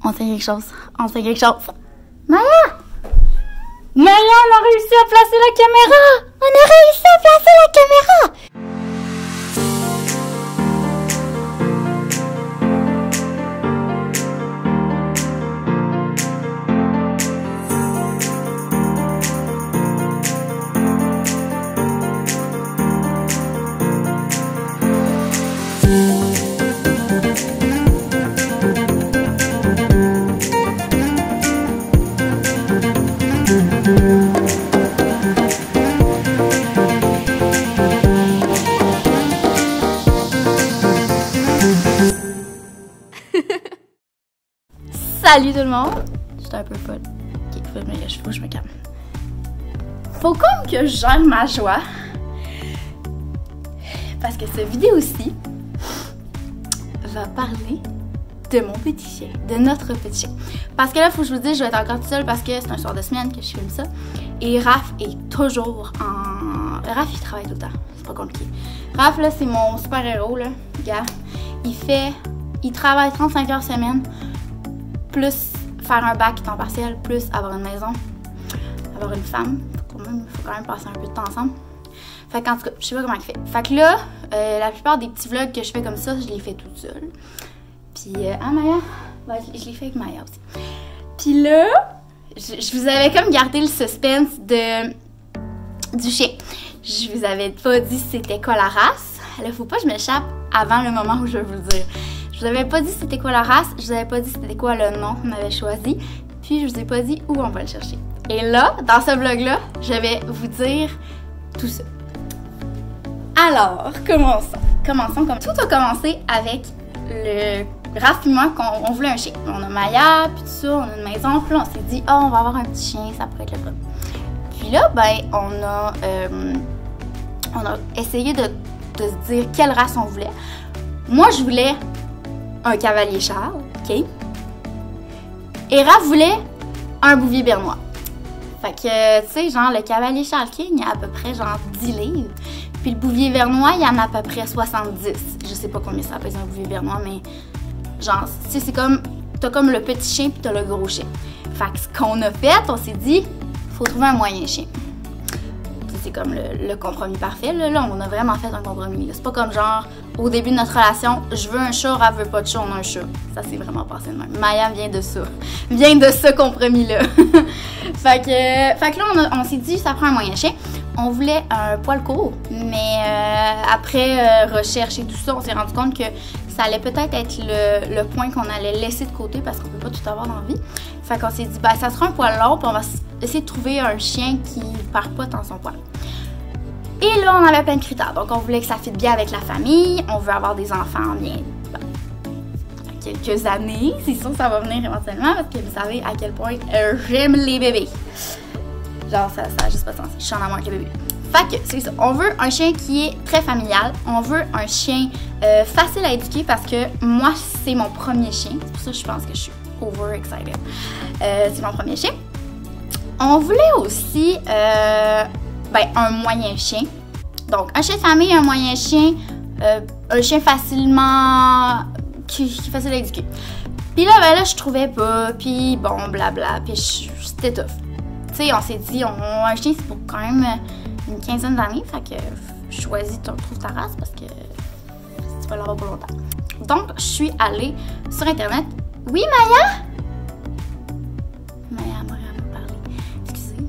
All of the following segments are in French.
On sait quelque chose. On sait quelque chose. Maya! Maya, on a réussi à placer la caméra! On a réussi à placer la caméra! Salut tout le monde! J'étais un peu folle. Ok, faut que je me calme. Faut comme que je gère ma joie. Parce que cette vidéo-ci va parler de mon petit chien, de notre petit chien. Parce que là, faut que je vous dise, je vais être encore toute seule parce que c'est un soir de semaine que je filme ça. Et Raph est toujours en... Raph, il travaille tout le temps. C'est pas compliqué. Raph, là, c'est mon super-héros, là. Regarde. Il travaille 35 heures semaine. Plus faire un bac temps partiel, plus avoir une maison, avoir une femme. Faut quand même passer un peu de temps ensemble. Fait qu'en tout cas, je sais pas comment il fait. Fait que là, la plupart des petits vlogs que je fais comme ça, je les fais toute seule. Puis, Maya? Ouais, je les fais avec Maya aussi. Puis là, je vous avais comme gardé le suspense du chien. Je vous avais pas dit c'était quoi la race. Là, faut pas que je m'échappe avant le moment où je vais vous le dire. Je vous avais pas dit c'était quoi la race, je vous avais pas dit c'était quoi le nom qu'on avait choisi, puis je vous ai pas dit où on va le chercher. Et là, dans ce vlog-là, je vais vous dire tout ça. Alors, commençons. Tout a commencé avec le Raph et moi qu'on voulait un chien. On a Maya, puis tout ça, on a une maison, puis là on s'est dit « Oh, on va avoir un petit chien, ça pourrait être le fun. » Puis là, ben, on a essayé de se dire quelle race on voulait. Moi, je voulais un cavalier Charles, ok? Et Raph voulait un bouvier bernois. Fait que, tu sais, genre, le cavalier Charles King, il y a à peu près, genre, 10 livres. Puis le bouvier bernois, il y en a à peu près 70. Je sais pas combien ça pèse un bouvier bernois, mais, genre, tu sais, c'est comme, t'as comme le petit chien puis t'as le gros chien. Fait que ce qu'on a fait, on s'est dit, faut trouver un moyen chien. C'est comme le compromis parfait. Là, on a vraiment fait un compromis. C'est pas comme genre, au début de notre relation, je veux un chat, Raph veut pas de chat, on a un chat. Ça s'est vraiment passé de même. Maya vient de ça. Vient de ce compromis-là. fait que là, on s'est dit, ça prend un moyen chien. On voulait un poil court, mais après recherche et tout ça, on s'est rendu compte que ça allait peut-être être le point qu'on allait laisser de côté parce qu'on peut pas tout avoir dans la vie. Fait qu'on s'est dit, ben ça sera un poil long, puis on va essayer de trouver un chien qui perd pas dans son poil. Et là, on avait plein de critères. Donc, on voulait que ça fitte bien avec la famille. On veut avoir des enfants bien quelques années. C'est sûr que ça va venir éventuellement parce que vous savez à quel point j'aime les bébés. Genre, ça a juste pas de sens. Je suis en amour avec les bébés. Fait que, c'est ça. On veut un chien qui est très familial. On veut un chien facile à éduquer parce que moi, c'est mon premier chien. C'est pour ça que je pense que je suis overexcited. C'est mon premier chien. On voulait aussi un moyen chien. Donc, un chien de famille, un moyen chien, un chien facilement... qui est facile à éduquer. Puis là, je trouvais pas, puis bon, blabla, puis c'était tough. Tu sais, on s'est dit, un chien, c'est pour quand même une quinzaine d'années, fait que choisis, trouve ta race, parce que tu vas l'avoir pour longtemps. Donc, je suis allée sur Internet. Oui, Maya? Maya m'a parlé. Excusez.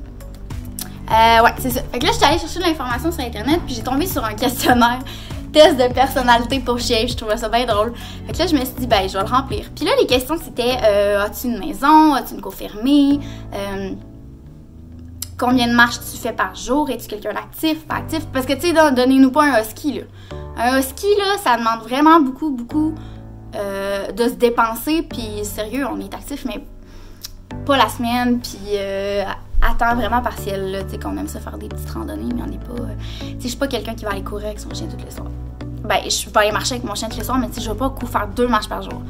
Ouais, c'est ça. Fait que là, je suis allée chercher de l'information sur Internet, puis j'ai tombé sur un questionnaire test de personnalité pour chien. Je trouvais ça bien drôle. Fait que là, je me suis dit, ben, je vais le remplir. Puis là, les questions, c'était, as-tu une maison? As-tu une cour fermée? Combien de marches tu fais par jour? Es-tu quelqu'un d'actif, pas actif? Parce que, tu sais, donnez-nous pas un husky, là. Un husky, là, ça demande vraiment beaucoup de se dépenser. Puis, sérieux, on est actif, mais pas la semaine. Puis, à temps vraiment partiel, là. Tu sais, qu'on aime ça faire des petites randonnées, mais on n'est pas... tu sais, je suis pas quelqu'un qui va aller courir avec son chien tous les soirs. Ben, je vais aller marcher avec mon chien tous les soirs, mais tu sais, je vais pas faire 2 marches par jour.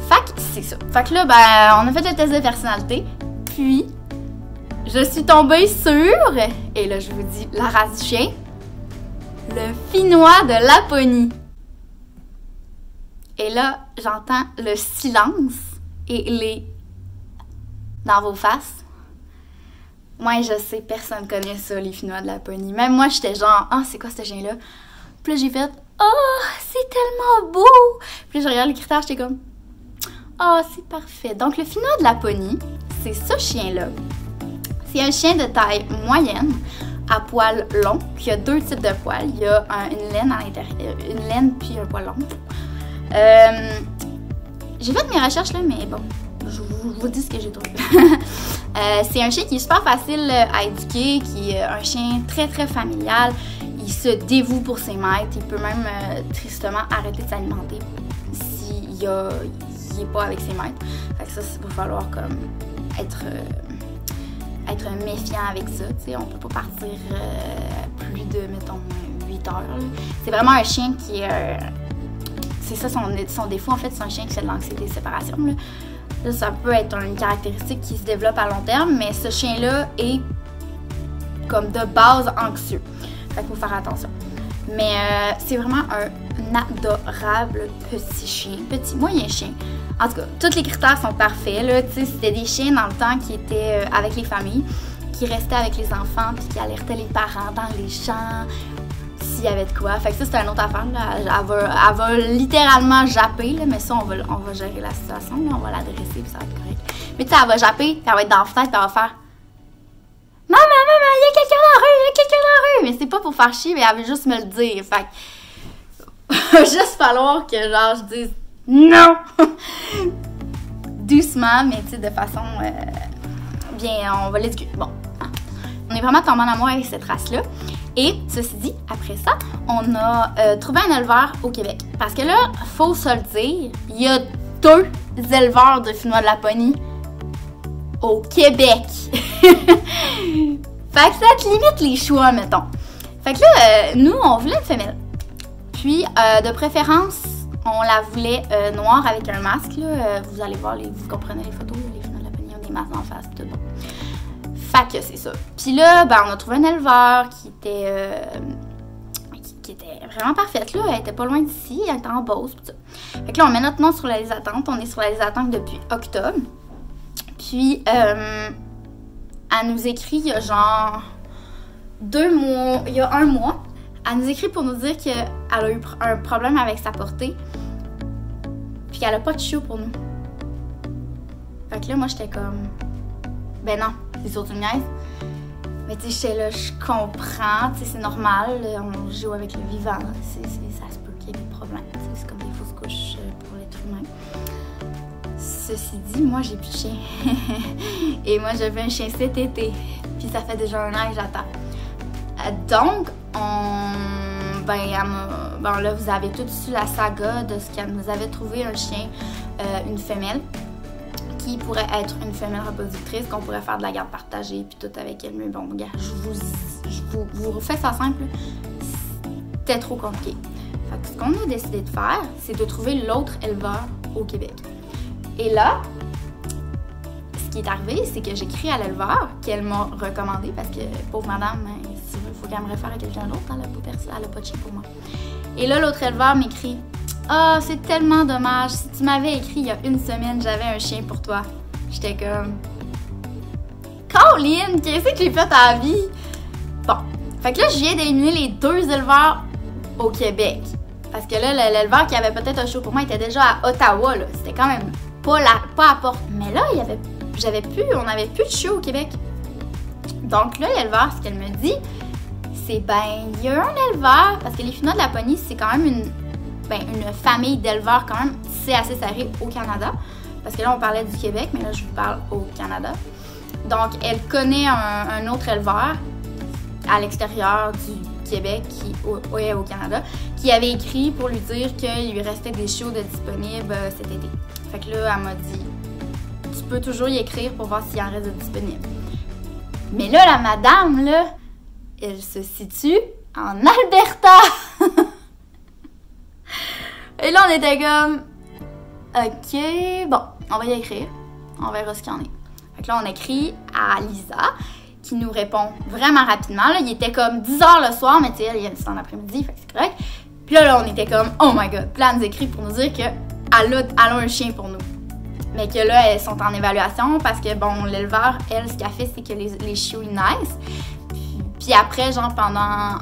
Fait que, c'est ça. Fait que là, ben, on a fait le test de personnalité. Puis... je suis tombée sur, et là je vous dis la race du chien, le Finnois de Laponie. Et là, j'entends le silence et les dans vos faces. Moi, je sais, personne connaît ça, les Finnois de Laponie. Même moi, j'étais genre, ah, c'est quoi ce chien-là? Puis là, j'ai fait, oh, c'est tellement beau! Puis là, je regarde les critères, j'étais comme, oh, c'est parfait. Donc, le Finnois de Laponie, c'est ce chien-là. C'est un chien de taille moyenne, à poils longs. Puis il y a deux types de poils. Il y a une laine à l'intérieur, une laine puis un poil long. J'ai fait mes recherches là, mais bon, je vous dis ce que j'ai trouvé. C'est un chien qui est super facile à éduquer, qui est un chien très très familial. Il se dévoue pour ses maîtres. Il peut même tristement arrêter de s'alimenter s'il n'est pas avec ses maîtres. Fait que ça, il va falloir comme être méfiant avec ça. T'sais. On peut pas partir plus de, mettons, 8 heures. C'est vraiment un chien qui est... c'est ça son défaut, en fait, c'est un chien qui fait de l'anxiété de séparation. Là, ça peut être une caractéristique qui se développe à long terme, mais ce chien-là est comme de base anxieux. Fait qu'il faut faire attention. Mais c'est vraiment un adorable petit chien, petit moyen chien. En tout cas, tous les critères sont parfaits. Là, c'était des chiens dans le temps qui étaient avec les familles, qui restaient avec les enfants, puis qui alertaient les parents dans les champs, s'il y avait de quoi. Fait que ça, c'est une autre affaire. Là. Elle va littéralement japper, là, mais ça, on va gérer la situation. Là. On va l'adresser, puis ça va être correct. Mais tu sais, elle va japper, puis elle va être dans la fenêtre, puis elle va faire « Maman, il y a quelqu'un dans la rue, il y a quelqu'un dans la rue! » Mais c'est pas pour faire chier, mais elle veut juste me le dire. Fait que il va juste falloir que, genre, je dise « Non! » Doucement, mais tu sais, de façon bien, on va l'éduquer. Bon, hein. On est vraiment tombé en amour avec cette race-là. Et, ceci dit, après ça, on a trouvé un éleveur au Québec. Parce que là, faut se le dire, il y a 2 éleveurs de Finnois de Laponie au Québec. Fait que ça te limite les choix, mettons. Fait que là, nous, on voulait une femelle. Puis, de préférence, on la voulait noire avec un masque. Là. Vous allez voir, vous comprenez les photos, les Finnois de Laponie ont des masques en face, tout bon. Fait que c'est ça. Puis là, ben, on a trouvé un éleveur qui était vraiment parfaite. Là. Elle était pas loin d'ici, elle était en Beauce. Tout ça. Fait que là, on met notre nom sur la liste d'attente. On est sur la liste d'attente depuis octobre. Puis, elle nous écrit il y a genre 2 mois, il y a 1 mois. Elle nous écrit pour nous dire qu'elle a eu un problème avec sa portée. Puis qu'elle a pas de chiot pour nous. Fait que là, moi, j'étais comme... Ben non, c'est surtout une niaise. Mais tu sais, j'étais là, je comprends, tu sais, c'est normal. On joue avec le vivant. Ça se peut qu'il y ait des problèmes. C'est comme des fausses couches pour l'être humain. Ceci dit, moi, j'ai plus de chien. Et moi, je veux un chien cet été. Puis ça fait déjà 1 an que j'attends. Donc, là, vous avez tout su la saga de ce qu'elle nous avait trouvé un chien, une femelle, qui pourrait être une femelle reproductrice, qu'on pourrait faire de la garde partagée, puis tout avec elle. Mais bon, regarde, je vous refais ça simple. C'était trop compliqué. Fait que ce qu'on a décidé de faire, c'est de trouver l'autre éleveur au Québec. Et là, ce qui est arrivé, c'est que j'écris à l'éleveur qu'elle m'a recommandé, parce que, pauvre madame, il faut qu'elle me réfère à quelqu'un d'autre, elle n'a pas de chien pour moi. Et là, l'autre éleveur m'écrit « Ah, c'est tellement dommage, si tu m'avais écrit il y a 1 semaine, j'avais un chien pour toi. » J'étais comme « Caroline, qu'est-ce que j'ai fait à la vie? » Bon, fait que là, je viens d'éliminer les 2 éleveurs au Québec. Parce que là, l'éleveur qui avait peut-être un chiot pour moi était déjà à Ottawa, là. C'était quand même pas à porte. Mais là, on n'avait plus de chiot au Québec. Donc là, l'éleveur, ce qu'elle me dit, c'est il y a un éleveur, parce que les Finnois de Laponie, c'est quand même une famille d'éleveurs quand même, c'est assez serré au Canada. Parce que là, on parlait du Québec, mais là, je vous parle au Canada. Donc, elle connaît un autre éleveur à l'extérieur du Québec, au Canada, qui avait écrit pour lui dire qu'il lui restait des chiots de disponibles cet été. Fait que là, elle m'a dit, tu peux toujours y écrire pour voir s'il en reste de disponible. Mais là, la madame, là, elle se situe en Alberta! Et là, on était comme, ok, bon, on va y écrire. On verra ce qu'il y en est. Fait que là, on écrit à Lisa, qui nous répond vraiment rapidement. Là, il était comme 10h le soir, mais tu sais, c'est en après-midi, fait que c'est correct. Puis là, on était comme, oh my god. Puis là, elle nous écrit pour nous dire qu'elle a un chien pour nous. Mais que là, elles sont en évaluation parce que, bon, l'éleveur, elle, ce qu'elle fait, c'est que les chiots, ils naissent. Puis après, genre, pendant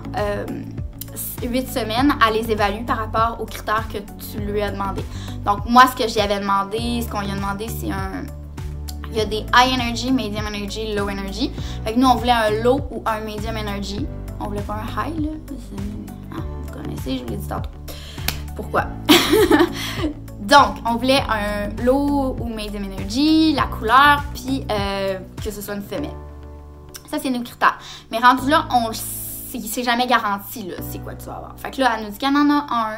8 semaines, elle les évalue par rapport aux critères que tu lui as demandé. Donc, moi, ce que j'y avais demandé, ce qu'on lui a demandé, c'est il y a des high energy, medium energy, low energy. Fait que nous, on voulait un low ou un medium energy. On voulait pas un high, là. Vous connaissez, je vous l'ai dit tantôt. Pourquoi? Donc, on voulait un low ou medium energy, la couleur, puis que ce soit une femelle. Ça, c'est nos critères. Mais rendu là, c'est jamais garanti, là, c'est quoi que tu vas avoir. Fait que là, elle nous dit qu'elle en a un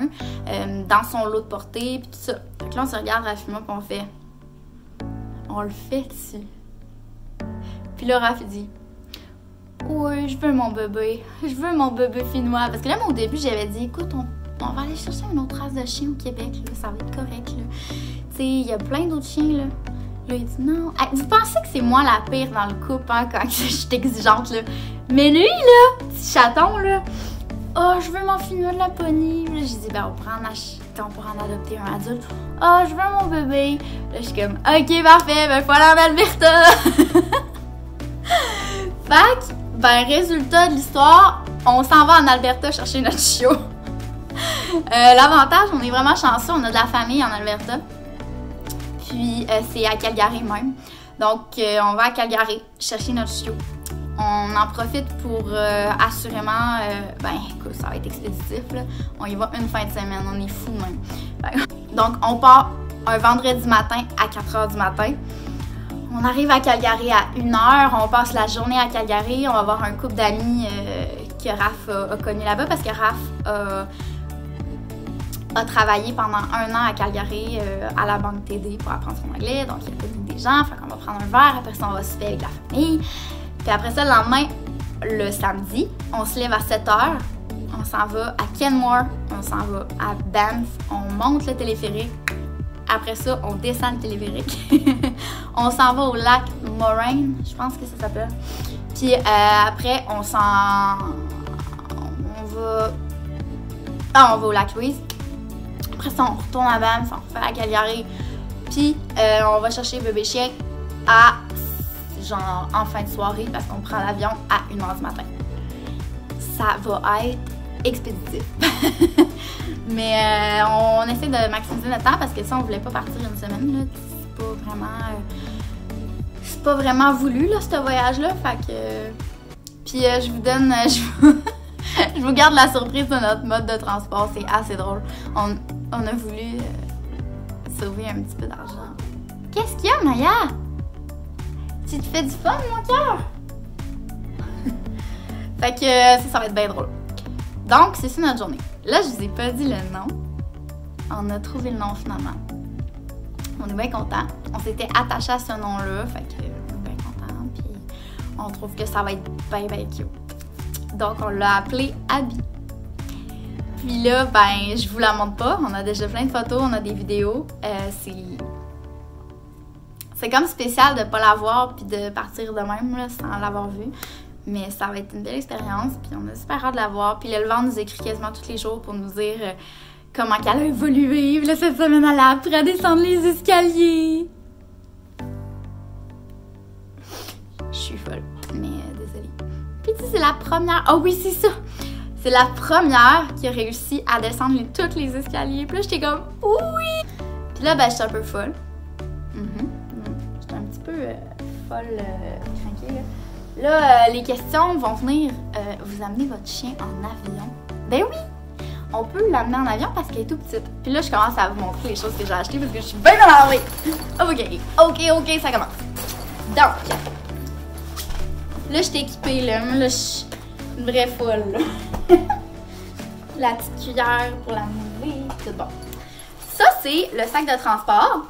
dans son lot de portée, puis tout ça. Fait que là, on se regarde, Raph et moi, puis on fait... On le fait dessus. Puis là, Raph dit... Oui, je veux mon bébé. Je veux mon bébé finnois. Parce que là, moi, au début, j'avais dit, écoute, on va aller chercher une autre race de chien au Québec, là. Ça va être correct, là. Tu sais, il y a plein d'autres chiens, là. Là, il dit non. Hey, vous pensez que c'est moi la pire dans le couple, hein, quand je suis exigeante, là. Mais lui, là, petit chaton, là, oh, je veux mon finnois de Laponie. Là, j'ai dit, ben, on pourra en adopter un adulte. Oh, je veux mon bébé. Là, je suis comme, ok, parfait, ben, faut aller en Alberta. Fait que, ben, résultat de l'histoire, on s'en va en Alberta chercher notre chiot. L'avantage, on est vraiment chanceux, on a de la famille en Alberta. Puis, c'est à Calgary même. Donc, on va à Calgary chercher notre chiot. On en profite pour assurément, ben écoute, ça va être expéditif, là. On y va une fin de semaine, on est fous même. Donc, on part un vendredi matin à 4h du matin. On arrive à Calgary à 1h, on passe la journée à Calgary. On va voir un couple d'amis que Raph a connu là-bas parce que Raph a travaillé pendant 1 an à Calgary à la banque TD pour apprendre son anglais. Donc, il a connu des gens, fait qu'on va prendre un verre, après ça, on va se faire avec la famille. Puis après ça, le lendemain, le samedi, on se lève à 7h, on s'en va à Kenmore, on s'en va à Banff, on monte le téléphérique. Après ça, on descend le téléphérique. On s'en va au lac Moraine, je pense que ça s'appelle. Puis après, on va au lac Louise. Après ça, on retourne à Banff, on refait à Calgary. Puis on va chercher bébé chien à genre en fin de soirée parce qu'on prend l'avion à 1h du matin. Ça va être expéditif. Mais on essaie de maximiser notre temps parce que ça, on voulait pas partir une semaine, là. C'est pas vraiment voulu, là, ce voyage-là. Fait que... Puis je vous donne... je vous garde la surprise de notre mode de transport. C'est assez drôle. On a voulu sauver un petit peu d'argent. Qu'est-ce qu'il y a, Maya? Tu te fais du fun, mon cœur? Fait que ça va être bien drôle. Donc, c'est ça notre journée. Là, je vous ai pas dit le nom. On a trouvé le nom finalement. On est bien contents. On s'était attaché à ce nom-là. Fait que on est bien contents. Puis on trouve que ça va être bien, bien cute. Donc, on l'a appelé Abby. Puis là, ben, je vous la montre pas. On a déjà plein de photos, on a des vidéos. C'est comme spécial de pas la voir puis de partir de même là, sans l'avoir vue. Mais ça va être une belle expérience, puis on a super hâte de la voir. Puis l'éleveur nous écrit quasiment tous les jours pour nous dire comment qu'elle a évolué. Puis là, cette semaine, elle a appris à descendre les escaliers. Je suis folle, mais désolée. Puis tu sais, c'est la première... Oh oui, c'est ça! C'est la première qui a réussi à descendre tous les escaliers. Puis là, j'étais comme « oui! » Puis là, ben, j'étais un peu folle. J'étais un petit peu folle, craquée, là. Là, les questions vont venir. Vous amenez votre chien en avion? Ben oui! On peut l'amener en avion parce qu'elle est tout petite. Puis là, je commence à vous montrer les choses que j'ai achetées parce que je suis bien énervée. OK, ça commence. Donc, là, je t'ai équipée, là. Là, je suis une vraie folle, là. La petite cuillère pour la mouler, tout bon. Ça, c'est le sac de transport.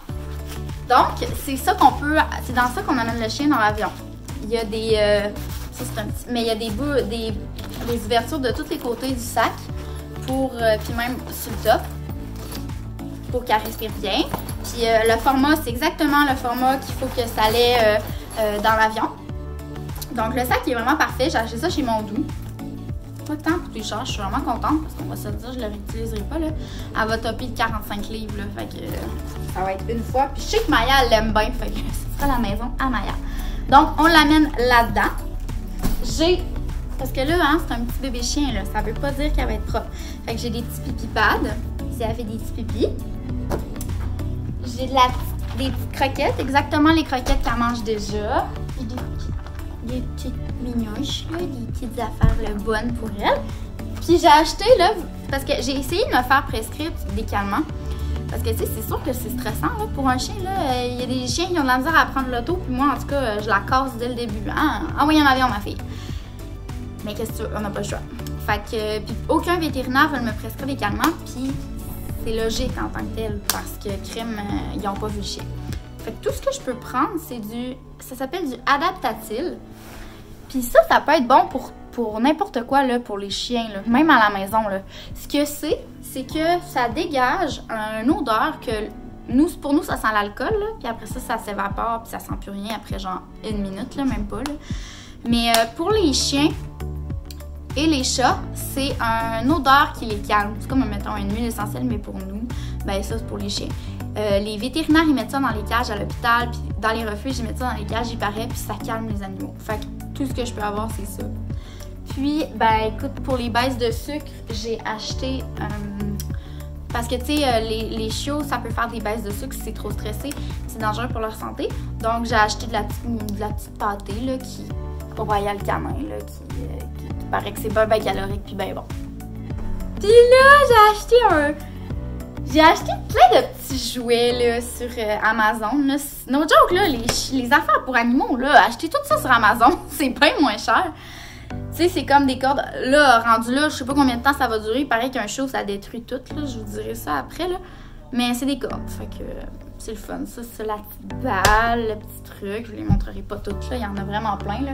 Donc, c'est ça qu'on peut... C'est dans ça qu'on amène le chien dans l'avion. Il y a des... ça, c'est un petit... Mais il y a des ouvertures de tous les côtés du sac. Pour... puis même sur le top. Pour qu'elle respire bien. Puis le format, c'est exactement le format qu'il faut que ça allait dans l'avion. Donc, le sac est vraiment parfait. J'ai acheté ça chez Mondou. pas tant coûté cher. Je suis vraiment contente parce qu'on va se le dire, je ne la réutiliserai pas. Là. Elle va topper de 45 livres. Là, fait que ça va être une fois. Puis je sais que Maya, elle l'aime bien. Fait que ce sera la maison à Maya. Donc, on l'amène là-dedans. Parce que là, hein, c'est un petit bébé chien. Là, ça veut pas dire qu'elle va être propre. Fait que j'ai des petits pipi pads. Si elle fait des petits pipis. J'ai des petites croquettes. Exactement les croquettes qu'elle mange déjà. J'ai des petites minouches, là, des petites affaires là, bonnes pour elle. Puis j'ai acheté, là, parce que j'ai essayé de me faire prescrire des calmants. Parce que, tu sais, c'est sûr que c'est stressant, là, pour un chien, là. Il y a des chiens qui ont de la misère à prendre l'auto, puis moi, en tout cas, je la casse dès le début. Hein? Envoyez un avion, ma fille. Mais qu'est-ce que tu veux? On n'a pas le choix. Fait que, puis aucun vétérinaire veut me prescrire des calmants, puis c'est logique en tant que tel, parce que crime, ils n'ont pas vu le chien. Fait que tout ce que je peux prendre, c'est ça s'appelle du Adaptatil. Puis ça peut être bon pour n'importe quoi, là, pour les chiens, là, même à la maison, là. Ce que c'est que ça dégage une odeur que, pour nous, ça sent l'alcool, là, puis après ça s'évapore, puis ça sent plus rien après genre 1 minute, là, même pas, là. Mais pour les chiens et les chats, c'est une odeur qui les calme. C'est comme, mettons, une huile essentielle, mais pour nous, ben ça, c'est pour les chiens. Les vétérinaires, ils mettent ça dans les cages à l'hôpital, puis dans les refuges, ils mettent ça dans les cages, il paraît, puis ça calme les animaux. Fait que tout ce que je peux avoir, c'est ça. Puis, ben écoute, pour les baisses de sucre, j'ai acheté... parce que, tu sais, les chiots, ça peut faire des baisses de sucre si c'est trop stressé. C'est dangereux pour leur santé. Donc, j'ai acheté de la petite pâtée, là, au Royal Canin, là, qui paraît que c'est bien calorique, puis ben bon. Puis là, j'ai acheté plein de petits jouets là, sur Amazon. Là. No joke, là, les affaires pour animaux, là, acheter tout ça sur Amazon, c'est bien moins cher. Tu sais, c'est comme des cordes. Là, rendu là, je sais pas combien de temps ça va durer. Il paraît qu'un show, ça détruit tout. Là. Je vous dirai ça après. Là. Mais c'est des cordes. Fait que c'est le fun. Ça, c'est la petite balle, le petit truc. Je vous les montrerai pas toutes. Là. Il y en a vraiment plein. Là.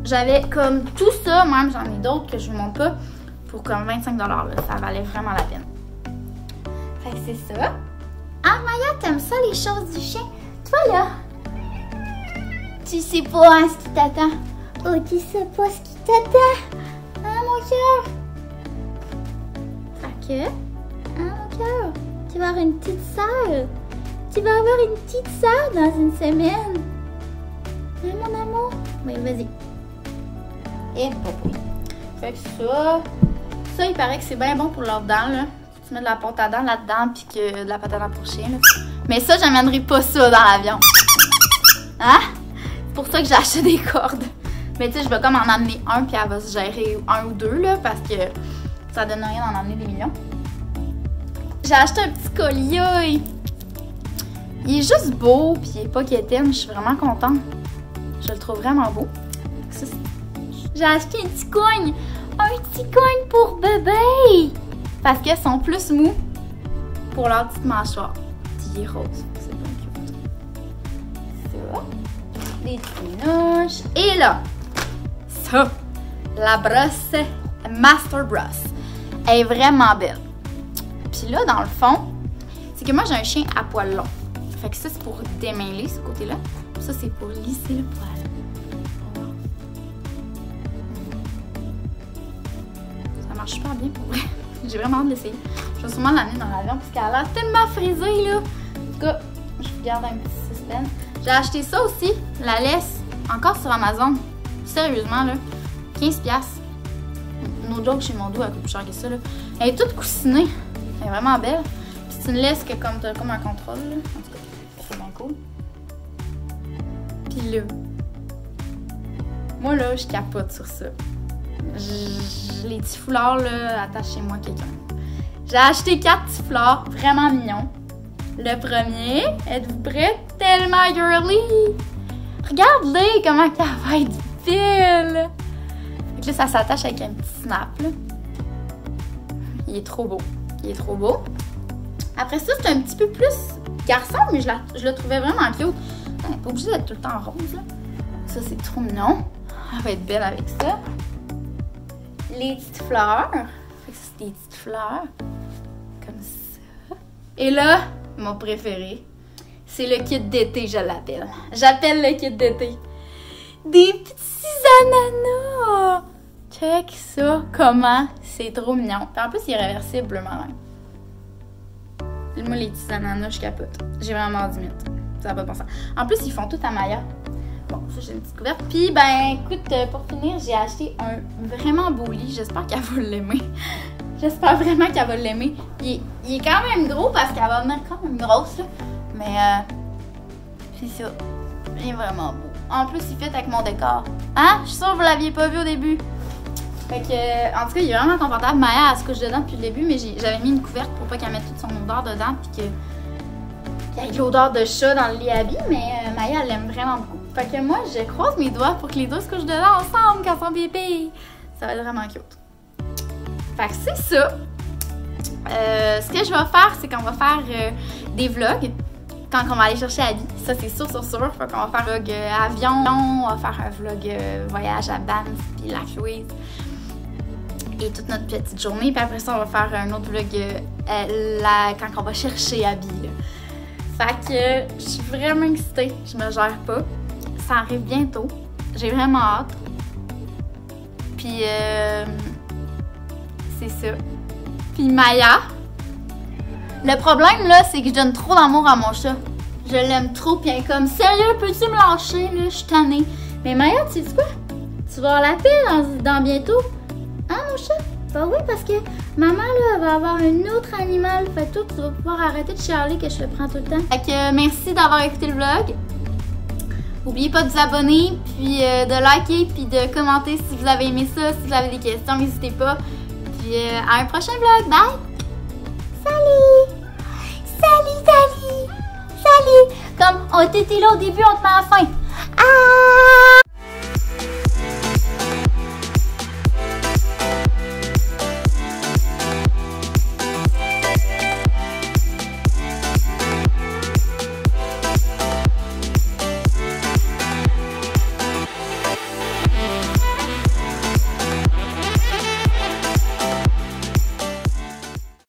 J'avais comme tout ça. Même, j'en ai d'autres que je vous montre pas. Pour comme 25 $. Là. Ça valait vraiment la peine. Fait que c'est ça. Ah, Maya, t'aimes ça, les choses du chien? Toi, là, tu sais pas hein, ce qui t'attend. Oh, tu sais pas ce qui t'attend. Hein, mon cœur? Fait que, hein, mon cœur? Tu vas avoir une petite sœur. Tu vas avoir une petite sœur dans une semaine. Hein, mon amour? Oui, vas-y. Et bon. Fait que ça, il paraît que c'est bien bon pour leurs dents, là. Tu mets de la pâte à dents là-dedans, puis que de la pâte à dents pour chien, là. Mais ça, j'amènerai pas ça dans l'avion. Hein? C'est pour ça que j'ai acheté des cordes. Mais tu sais, je vais comme en amener un, puis elle va se gérer 1 ou 2, là, parce que ça donne rien d'en emmener des millions. J'ai acheté un petit collier. Il est juste beau, puis il est pas quétaine. Je suis vraiment contente. Je le trouve vraiment beau. J'ai acheté un petit cogne. Un petit cogne pour bébé. Parce qu'elles sont plus mous pour leur petite mâchoire. Il est rose. C'est bien cute. Ça. Des petites minouches. Et là, ça. La brosse Master Brosse. Elle est vraiment belle. Puis là, dans le fond, c'est que moi, j'ai un chien à poil long. Fait que ça, c'est pour démêler ce côté-là. Ça, c'est pour lisser le poil. Ça marche super bien pour vrai. J'ai vraiment hâte de l'essayer. Je vais sûrement l'amener dans l'avion parce qu'elle a l'air tellement frisée, là. En tout cas, je vous garde un petit suspense. J'ai acheté ça aussi, la laisse, encore sur Amazon. Sérieusement, là. 15$. No joke, chez mon dos, elle coûte plus cher que ça, là. Elle est toute coussinée. Elle est vraiment belle. Puis c'est une laisse que t'as comme un contrôle, là. En tout cas, c'est bien cool. Puis là, moi, là, je capote sur ça. Les petits foulards, là, attachez-moi quelqu'un. J'ai acheté 4 petits foulards vraiment mignons. Le premier, êtes-vous prêts? Tellement girly! Regarde-les comment elle va être belle! Donc là, ça s'attache avec un petit snap, là. Il est trop beau. Il est trop beau. Après ça, c'est un petit peu plus garçon, mais je le trouvais vraiment cute. Elle n'est pas obligée d'être tout le temps rose, là. Ça, c'est trop mignon. Elle va être belle avec ça. Les petites fleurs. Fait que ça, c'est des petites fleurs. Comme ça. Et là, mon préféré, c'est le kit d'été, je l'appelle. J'appelle le kit d'été. Des petits ananas. Check ça, comment c'est trop mignon. Puis en plus, il est réversible bleu marine. Moi, les petits ananas, je capote. J'ai vraiment 10 minutes. Ça va pas de bon sens. En plus, ils font tout à Maya. Bon, ça, j'ai une petite couverte. Puis, ben, écoute, pour finir, j'ai acheté un vraiment beau lit. J'espère qu'elle va l'aimer. J'espère vraiment qu'elle va l'aimer. Il est quand même gros parce qu'elle va venir quand même grosse, là. Mais, c'est ça. Il est vraiment beau. En plus, il fit avec mon décor. Hein? Je suis sûre que vous l'aviez pas vu au début. Fait que, en tout cas, il est vraiment confortable. Maya, elle se couche dedans depuis le début, mais j'avais mis une couverte pour pas qu'elle mette toute son odeur dedans, puis qu'il y ait l'odeur de chat dans le lit à billes, mais Maya, elle l'aime vraiment beaucoup. Fait que moi, je croise mes doigts pour que les deux se couchent dedans ensemble quand ils sont bébés. Ça va être vraiment cute. Fait que c'est ça. Ce que je vais faire, c'est qu'on va faire des vlogs quand on va aller chercher Abby. Ça, c'est sûr. Fait qu'on va faire un vlog avion, on va faire un vlog voyage à Banff, puis Lac Louise. Et toute notre petite journée. Puis après ça, on va faire un autre vlog quand on va chercher Abby. Là. Fait que je suis vraiment excitée. Je me gère pas. Ça arrive bientôt. J'ai vraiment hâte. Puis c'est ça. Puis Maya. Le problème là, c'est que je donne trop d'amour à mon chat. Je l'aime trop. Puis elle est comme, sérieux, peux-tu me lâcher là? Je suis tannée. Mais Maya, tu sais quoi? Tu vas avoir la paix dans bientôt. Hein, mon chat? Bah oui, parce que maman, là, va avoir un autre animal. Fait que toi, tu vas pouvoir arrêter de chialer que je le prends tout le temps. Fait que merci d'avoir écouté le vlog. N'oubliez pas de vous abonner, puis de liker, puis de commenter si vous avez aimé ça. Si vous avez des questions, n'hésitez pas. Puis à un prochain vlog. Bye! Salut! Salut! Salut! Comme on était là au début, on te met à la fin. Ah!